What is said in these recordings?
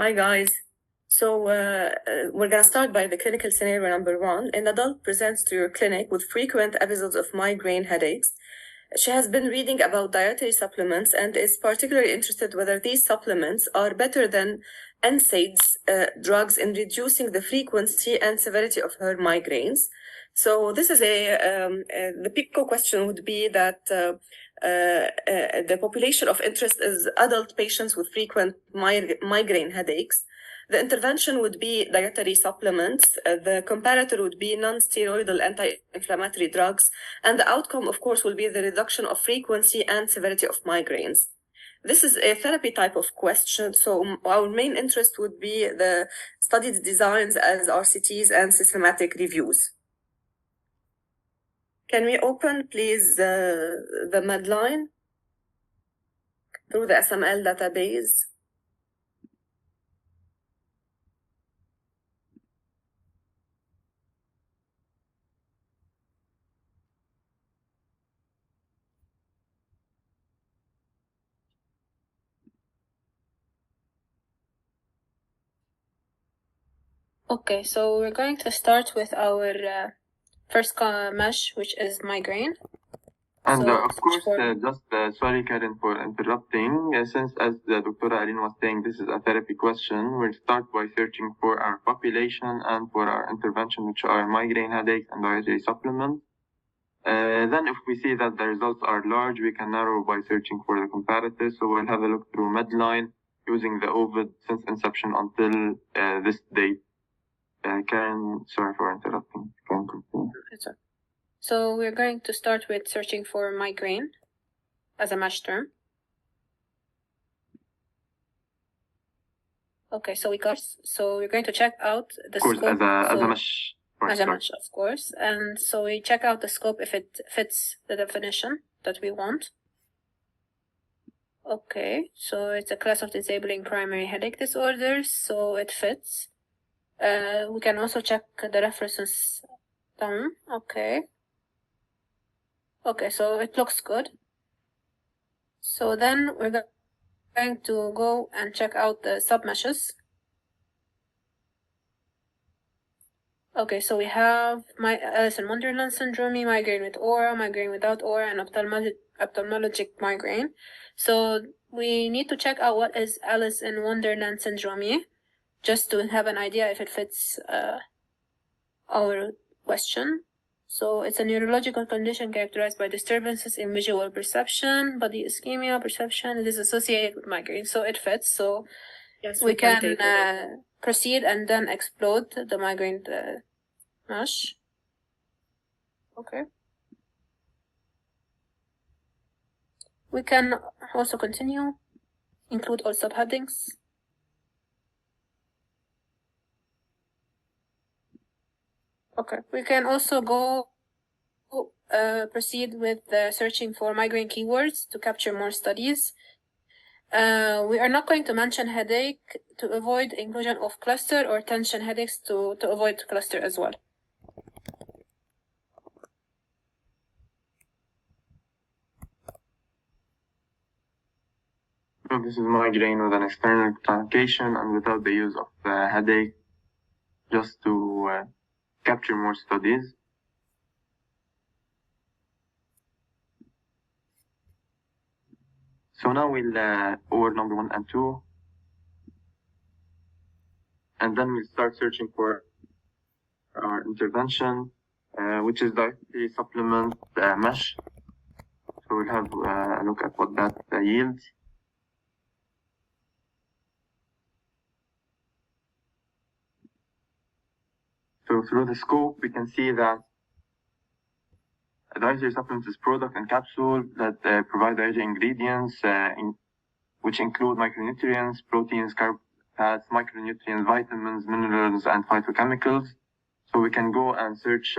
Hi guys. We're gonna start by the clinical scenario number 1. An adult presents to your clinic with frequent episodes of migraine headaches. She has been reading about dietary supplements and is particularly interested whether these supplements are better than NSAIDs drugs in reducing the frequency and severity of her migraines. So this is the PICO question would be that the population of interest is adult patients with frequent migraine headaches. The intervention would be dietary supplements. The comparator would be non-steroidal anti-inflammatory drugs. And the outcome, of course, will be the reduction of frequency and severity of migraines. This is a therapy type of question. So our main interest would be the study designs as RCTs and systematic reviews. Can we open, please, the Medline through the SML database? Okay, so we're going to start with our first mesh, which is migraine. And of course, sorry Karen for interrupting, since as the Dr. Aline was saying, this is a therapy question, we'll start by searching for our population and for our intervention, which are migraine headaches and dietary supplements. Then if we see that the results are large, we can narrow by searching for the comparator. So we'll have a look through Medline using the OVID since inception until this date. Karen, sorry for interrupting. Can continue. So we're going to start with searching for migraine as a MASH term. Okay, so we're going to check out the scope. Of course, as a MASH. As a MASH, of course. And so we check out the scope if it fits the definition that we want. Okay, so it's a class of disabling primary headache disorders, so it fits. We can also check the references down. Okay, so it looks good. So then we're going to go and check out the submeshes. Okay, so we have Alice in Wonderland syndrome, migraine with aura, migraine without aura, and ophthalmologic migraine. So we need to check out what is Alice in Wonderland syndrome, just to have an idea if it fits our question. So it's a neurological condition characterized by disturbances in visual perception, body ischemia, perception. It is associated with migraine, so it fits. So yes, we can proceed and then explode the migraine MASH. Okay. We can also continue, include all subheadings. Okay, we can also proceed with searching for migraine keywords to capture more studies. We are not going to mention headache to avoid inclusion of cluster, or tension headaches to avoid cluster as well. This is migraine with an external truncation and without the use of headache, just to capture more studies. So now we'll over number 1 and 2, and then we'll start searching for our intervention, which is dietary supplement mesh. So we'll have a look at what that yields. So through the scope, we can see that dietary supplements is product and capsule that provide dietary ingredients, which include micronutrients, proteins, carbohydrates, micronutrients, vitamins, minerals, and phytochemicals. So we can go and search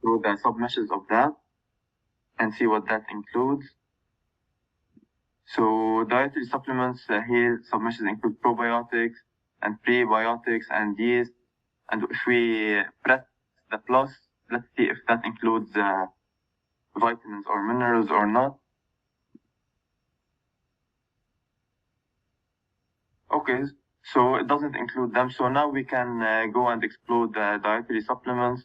through the submeshes of that and see what that includes. So dietary supplements here, submeshes include probiotics and prebiotics and yeast. And if we press the plus, let's see if that includes vitamins or minerals or not. Okay, so it doesn't include them. So now we can go and explore the dietary supplements.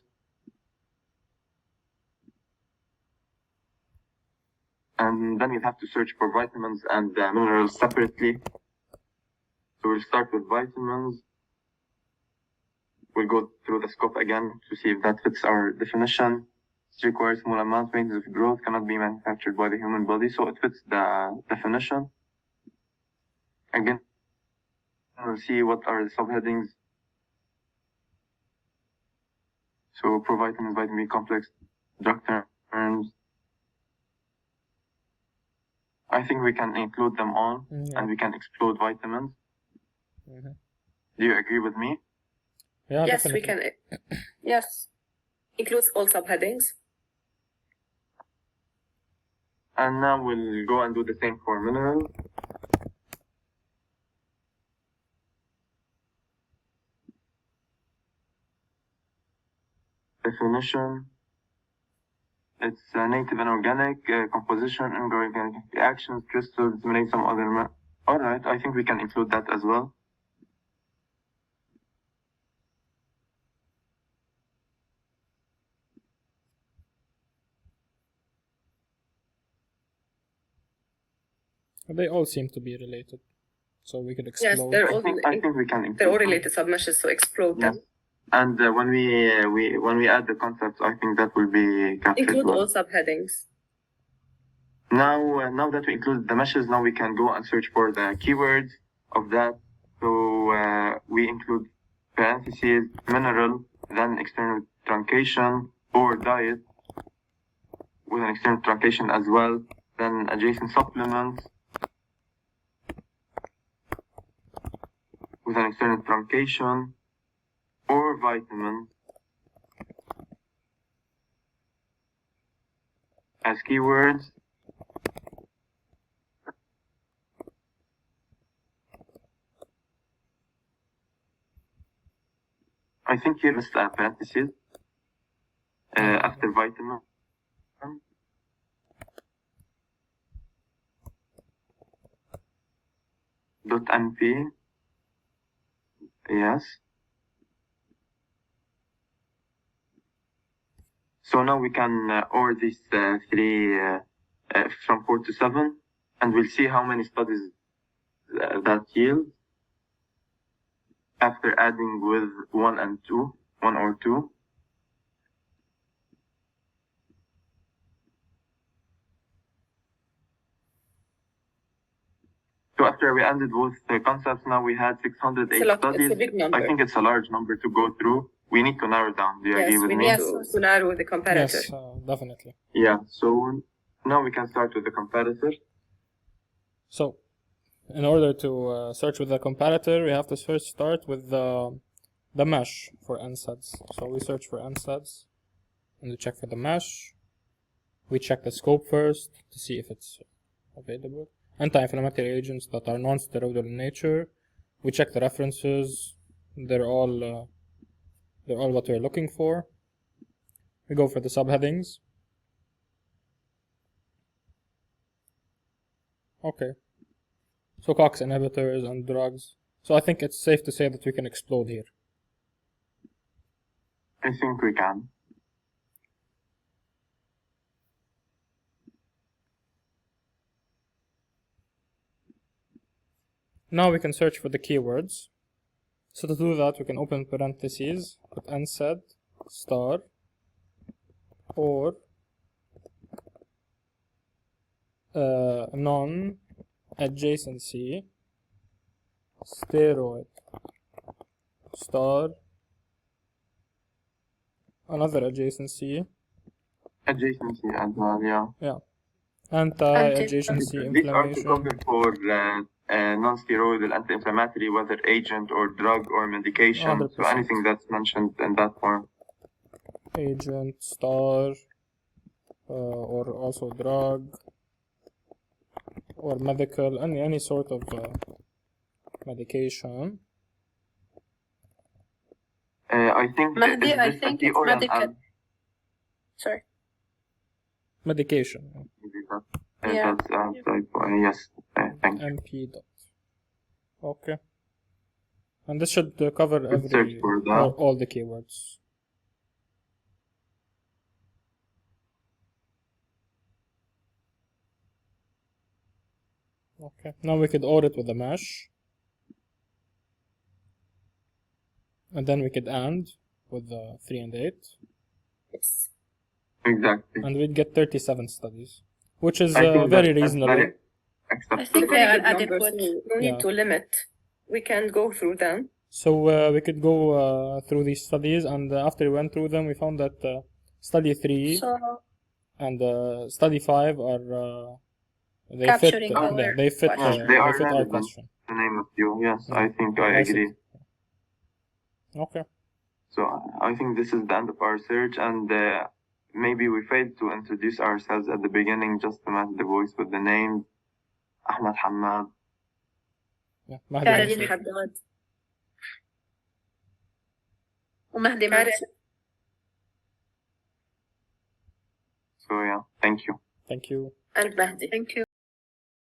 And then we'll have to search for vitamins and minerals separately. So we'll start with vitamins. We'll go through the scope again to see if that fits our definition. It requires small amounts, maintenance of growth, cannot be manufactured by the human body. So it fits the definition. Again, we'll see what are the subheadings. So provitamins, vitamin B complex, drug terms. I think we can include them all, and we can explode vitamins. Do you agree with me? Yeah, yes, definitely. We can. Yes. Includes all subheadings. And now we'll go and do the same for minerals. Definition. It's native and organic, composition, inorganic reactions, crystals, disseminate some other. Alright, I think we can include that as well. They all seem to be related, so we could explode. Yes, they're all. I think we can include. They're all related submissions, so explode them. And when we add the concepts, I think that will be captured. Include all subheadings. Now that we include the meshes, now we can go and search for the keywords of that. So we include parentheses, mineral, then external truncation, or diet with an external truncation as well, then adjacent supplements with an external truncation, or vitamins as keywords. I think here is parentheses after vitamin. .np. Yes. So now we can order these three from 4 to 7, and we'll see how many studies that yield after adding with 1 or 2. So after we ended with the concepts, now we had 608 studies. It's a big number. I think it's a large number to go through. We need to narrow down. Do you agree with me? Yes, we need to narrow the comparator. Yes, definitely. Yeah, so now we can start with the comparator. So, in order to search with the comparator, we have to first start with the mesh for NSAIDs. So we search for NSAIDs, and we check for the mesh. We check the scope first to see if it's available. Anti-inflammatory agents that are non-steroidal in nature. We check the references. They're all what we're looking for. We go for the subheadings. Okay. So COX inhibitors and drugs. So I think it's safe to say that we can explode here. I think we can. Now we can search for the keywords. So to do that, we can open parentheses, put NSAID, star, or non-adjacency, steroid, star, another adjacency. Adjacency as well, yeah. Yeah. Anti-adjacency inflammation. These are to cover for non-steroidal anti-inflammatory, whether agent or drug or medication. 100%. So anything that's mentioned in that form. Agent, star, or also drug, or medical, any sort of medication. I think Mahdi, I think it's medical. Sorry. Medication. Yeah. That's yes. Thank you. MP dot. Okay. And this should cover Let's search for that. all the keywords. Okay, now we could audit with the mesh. And then we could AND with the 3 and 8. Yes. Exactly. And we'd get 37 studies, which is I think very that's reasonable. very I acceptable. think they are Very good numbers, adequate. so no need Yeah. to limit. We can go through them. So we could go through these studies, and after we went through them, we found that study 3 So and study 5 are they capturing fit. our Yeah, they fit. question. They are fit our relevant. question. To name a few, yes, Yeah. I think Yeah, I that's agree. it. Okay. So I think this is the end of our search, and maybe we failed to introduce ourselves at the beginning just to match the voice with the names. Ahmad Hamad. Yeah. Karen Mahdi. Haddad. ومهدي Karen. منصور. So yeah, thank you. Thank you. And Mahdi. Thank you.